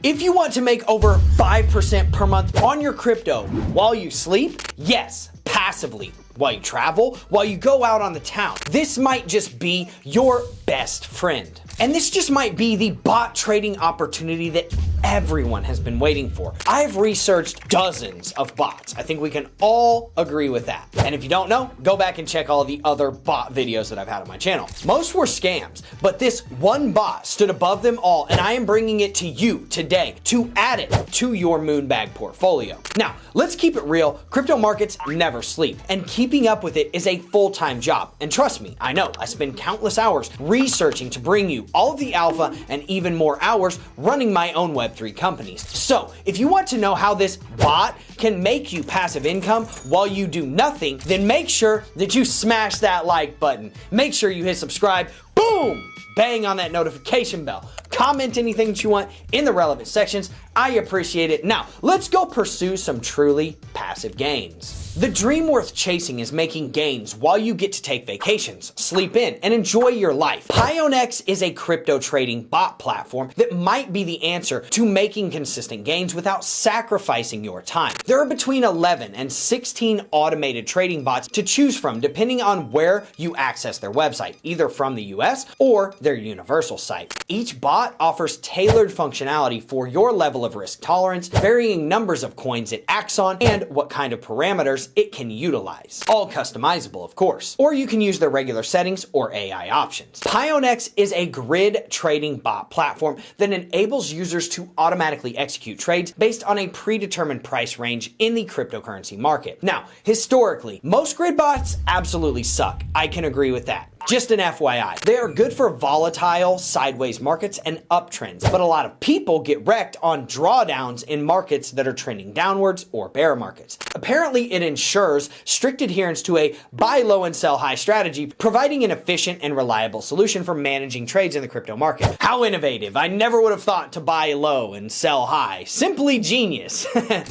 If you want to make over 5% per month on your crypto while you sleep, yes, passively, while you travel, while you go out on the town, this might just be your best friend. And this just might be the bot trading opportunity that everyone has been waiting for. I've researched dozens of bots. I think we can all agree with that. And if you don't know, go back and check all the other bot videos that I've had on my channel. Most were scams, but this one bot stood above them all, and I am bringing it to you today to add it to your Moonbag portfolio. Now, let's keep it real. Crypto markets never sleep, and keeping up with it is a full-time job. And trust me, I know, I spend countless hours researching to bring you all of the alpha and even more hours running my own Web3 companies. So if you want to know how this bot can make you passive income while you do nothing, then make sure that you smash that like button. Make sure you hit subscribe, boom, bang on that notification bell. Comment anything that you want in the relevant sections. I appreciate it. Now, let's go pursue some truly passive gains. The dream worth chasing is making gains while you get to take vacations, sleep in, and enjoy your life. Pionex is a crypto trading bot platform that might be the answer to making consistent gains without sacrificing your time. There are between 11 and 16 automated trading bots to choose from depending on where you access their website, either from the US or their universal site. Each bot offers tailored functionality for your level of risk tolerance, varying numbers of coins it acts on, and what kind of parameters it can utilize. All customizable, of course. Or you can use their regular settings or AI options. Pionex is a grid trading bot platform that enables users to automatically execute trades based on a predetermined price range in the cryptocurrency market. Now, historically, most grid bots absolutely suck. I can agree with that. Just an FYI, they are good for volatile sideways markets and uptrends, but a lot of people get wrecked on drawdowns in markets that are trending downwards or bear markets. Apparently, it ensures strict adherence to a buy low and sell high strategy, providing an efficient and reliable solution for managing trades in the crypto market. How innovative. I never would have thought to buy low and sell high. Simply genius.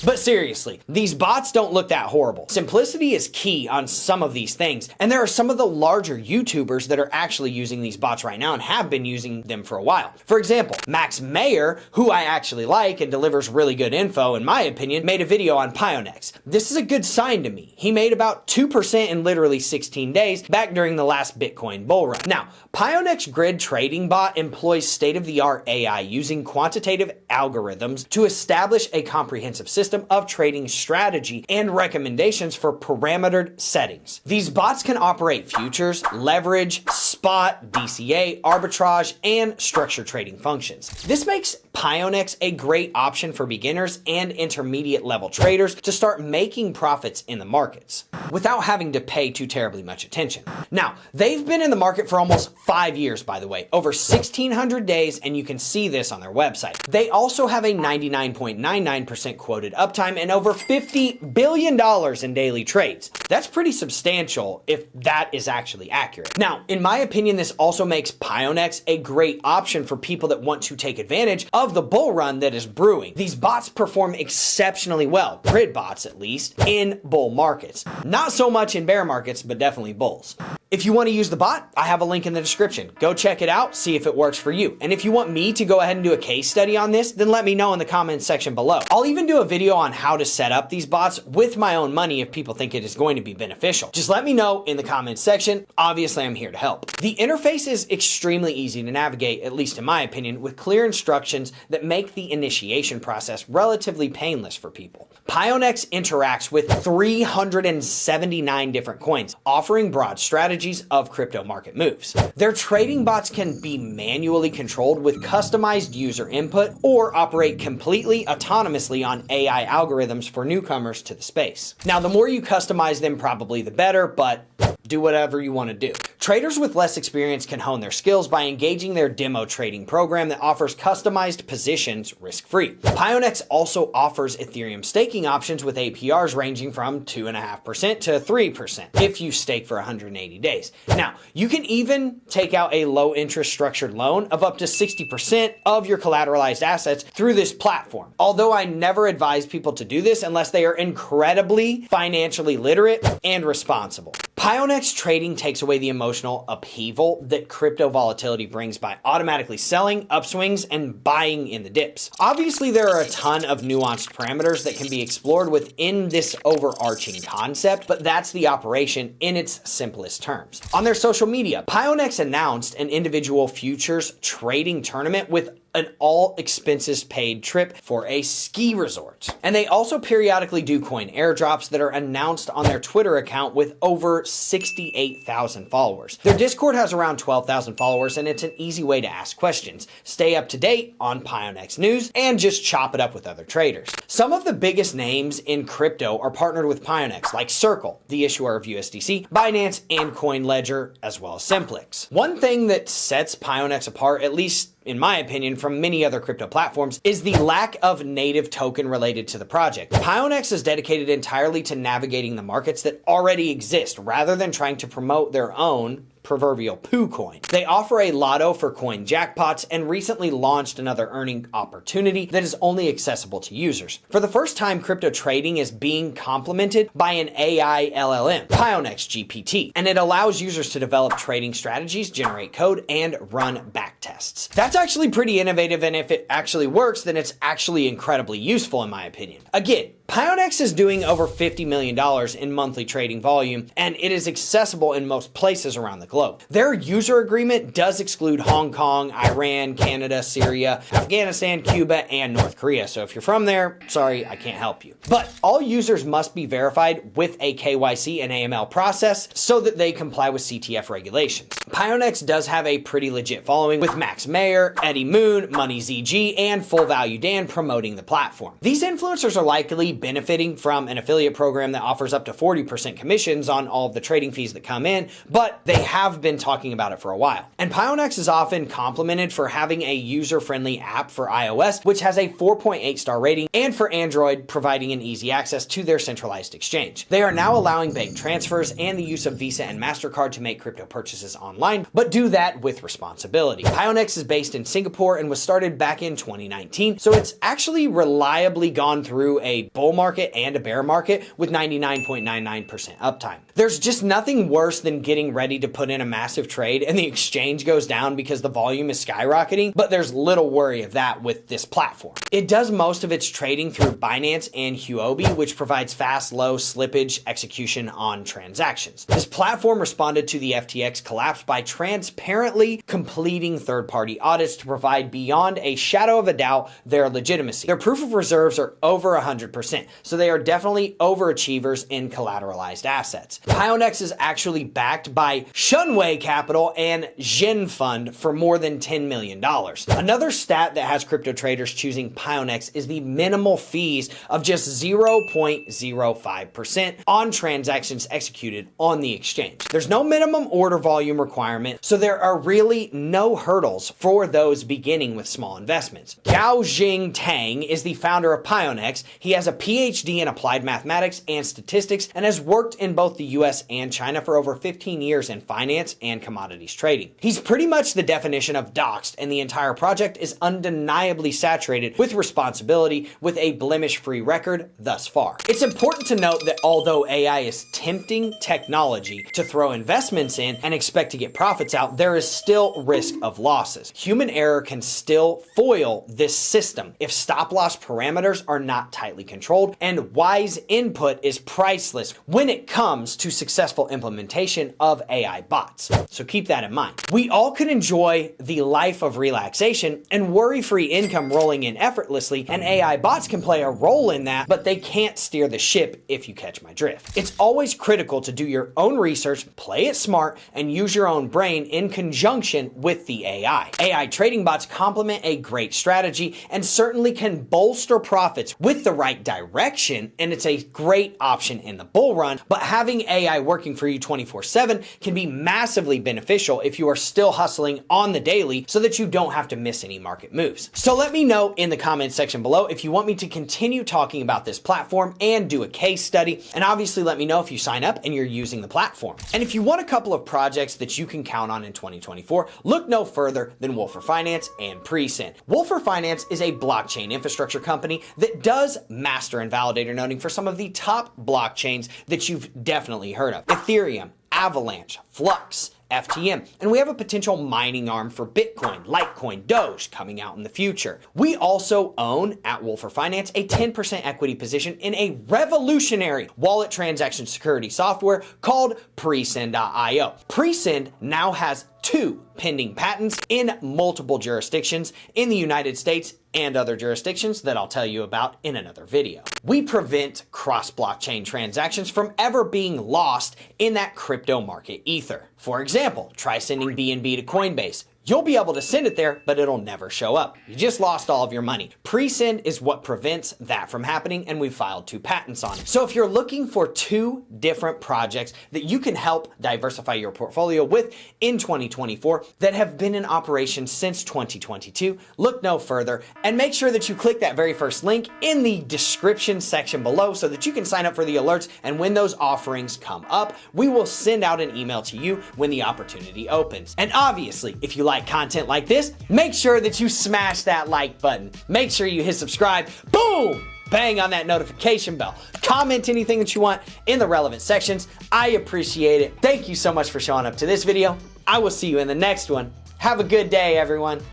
But seriously, these bots don't look that horrible. Simplicity is key on some of these things, and there are some of the larger YouTubers that are actually using these bots right now and have been using them for a while. For example, Max Mayer, who I actually like and delivers really good info in my opinion, made a video on Pionex. This is a good sign to me. He made about 2% in literally 16 days back during the last Bitcoin bull run. Now, Pionex Grid Trading Bot employs state-of-the-art AI using quantitative algorithms to establish a comprehensive system of trading strategy and recommendations for parametered settings. These bots can operate futures, leverage, spot, DCA, arbitrage, and structured trading functions. This makes Pionex a great option for beginners and intermediate level traders to start making profits in the markets without having to pay too terribly much attention. Now, they've been in the market for almost 5 years, by the way, over 1,600 days, and you can see this on their website. They also have a 99.99% quoted uptime and over $50 billion in daily trades. That's pretty substantial if that is actually accurate. Now, in my opinion, this also makes Pionex a great option for people that want to take advantage of the bull run that is brewing. These bots perform exceptionally well, grid bots at least, in bull markets. Not so much in bear markets, but definitely bulls. If you want to use the bot, I have a link in the description. Go check it out, see if it works for you. And if you want me to go ahead and do a case study on this, then let me know in the comments section below. I'll even do a video on how to set up these bots with my own money if people think it is going to be beneficial. Just let me know in the comments section. Obviously, I'm here to help. The interface is extremely easy to navigate, at least in my opinion, with clear instructions that make the initiation process relatively painless for people. Pionex interacts with 379 different coins, offering broad strategies of crypto market moves. Their trading bots can be manually controlled with customized user input or operate completely autonomously on AI algorithms for newcomers to the space. Now, the more you customize them, probably the better, but do whatever you want to do. Traders with less experience can hone their skills by engaging their demo trading program that offers customized positions risk-free. Pionex also offers Ethereum staking options with APRs ranging from 2.5% to 3% if you stake for 180 days. Now, you can even take out a low interest structured loan of up to 60% of your collateralized assets through this platform. Although I never advise people to do this unless they are incredibly financially literate and responsible. Pionex trading takes away the emotional upheaval that crypto volatility brings by automatically selling upswings and buying in the dips. Obviously, there are a ton of nuanced parameters that can be explored within this overarching concept, but that's the operation in its simplest terms. On their social media, Pionex announced an individual futures trading tournament with an all expenses paid trip for a ski resort. And they also periodically do coin airdrops that are announced on their Twitter account with over 68,000 followers. Their Discord has around 12,000 followers, and it's an easy way to ask questions, stay up to date on Pionex news, and just chop it up with other traders. Some of the biggest names in crypto are partnered with Pionex, like Circle, the issuer of USDC, Binance, and CoinLedger, as well as Simplex. One thing that sets Pionex apart, at least in my opinion, from many other crypto platforms, is the lack of native token related to the project. Pionex is dedicated entirely to navigating the markets that already exist, rather than trying to promote their own proverbial poo coin. They offer a lotto for coin jackpots and recently launched another earning opportunity that is only accessible to users. For the first time, crypto trading is being complemented by an AI LLM, Pionex GPT, and it allows users to develop trading strategies, generate code, and run backtests. That's actually pretty innovative, and if it actually works, then it's actually incredibly useful in my opinion. Again, Pionex is doing over $50 million in monthly trading volume, and it is accessible in most places around the globe. Their user agreement does exclude Hong Kong, Iran, Canada, Syria, Afghanistan, Cuba, and North Korea. So if you're from there, sorry, I can't help you. But all users must be verified with a KYC and AML process so that they comply with CTF regulations. Pionex does have a pretty legit following, with Max Mayer, Eddie Moon, Money ZG, and Full Value Dan promoting the platform. These influencers are likely benefiting from an affiliate program that offers up to 40% commissions on all of the trading fees that come in, but they have been talking about it for a while. And Pionex is often complimented for having a user-friendly app for iOS, which has a 4.8 star rating, and for Android, providing an easy access to their centralized exchange. They are now allowing bank transfers and the use of Visa and MasterCard to make crypto purchases online, but do that with responsibility. Pionex is based in Singapore and was started back in 2019, so it's actually reliably gone through a bull market and a bear market with 99.99% uptime. There's just nothing worse than getting ready to put in a massive trade and the exchange goes down because the volume is skyrocketing, but there's little worry of that with this platform. It does most of its trading through Binance and Huobi, which provides fast, low slippage execution on transactions. This platform responded to the FTX collapse by transparently completing third-party audits to provide beyond a shadow of a doubt their legitimacy. Their proof of reserves are over 100%. So they are definitely overachievers in collateralized assets. Pionex is actually backed by Shunwei Capital and Zhen Fund for more than $10 million. Another stat that has crypto traders choosing Pionex is the minimal fees of just 0.05% on transactions executed on the exchange. There's no minimum order volume requirement, so there are really no hurdles for those beginning with small investments. Gaojing Tang is the founder of Pionex. He has a PhD in applied mathematics and statistics and has worked in both the US and China for over 15 years in finance and commodities trading. He's pretty much the definition of doxed, and the entire project is undeniably saturated with responsibility, with a blemish-free record thus far. It's important to note that although AI is tempting technology to throw investments in and expect to get profits out, there is still risk of losses. Human error can still foil this system if stop-loss parameters are not tightly controlled, and wise input is priceless when it comes to successful implementation of AI bots. So keep that in mind. We all could enjoy the life of relaxation and worry-free income rolling in effortlessly, and AI bots can play a role in that, but they can't steer the ship, if you catch my drift. It's always critical to do your own research, play it smart, and use your own brain in conjunction with the AI. AI trading bots complement a great strategy and certainly can bolster profits with the right direction, and it's a great option in the bull run, but having AI working for you 24/7 can be massively beneficial if you are still hustling on the daily so that you don't have to miss any market moves. So let me know in the comments section below if you want me to continue talking about this platform and do a case study, and obviously let me know if you sign up and you're using the platform. And if you want a couple of projects that you can count on in 2024, look no further than Wolfer Finance and Presend. Wolfer Finance is a blockchain infrastructure company that does master and validator noting for some of the top blockchains that you've definitely heard of: Ethereum, Avalanche, Flux, FTM, and we have a potential mining arm for Bitcoin, Litecoin, Doge coming out in the future. We also own, at Wolfer Finance, a 10% equity position in a revolutionary wallet transaction security software called Presend.io. Presend now has 2 pending patents in multiple jurisdictions in the United States and other jurisdictions that I'll tell you about in another video. We prevent cross-blockchain transactions from ever being lost in that crypto market ether. For example, try sending BNB to Coinbase. You'll be able to send it there, but it'll never show up. You just lost all of your money. Presend is what prevents that from happening, and we filed 2 patents on it. So if you're looking for 2 different projects that you can help diversify your portfolio with in 2024 that have been in operation since 2022, look no further, and make sure that you click that very first link in the description section below so that you can sign up for the alerts, and when those offerings come up, we will send out an email to you when the opportunity opens. And obviously, if you like content like this, make sure that you smash that like button. Make sure you hit subscribe. Boom! Bang on that notification bell. Comment anything that you want in the relevant sections. I appreciate it. Thank you so much for showing up to this video. I will see you in the next one. Have a good day, everyone.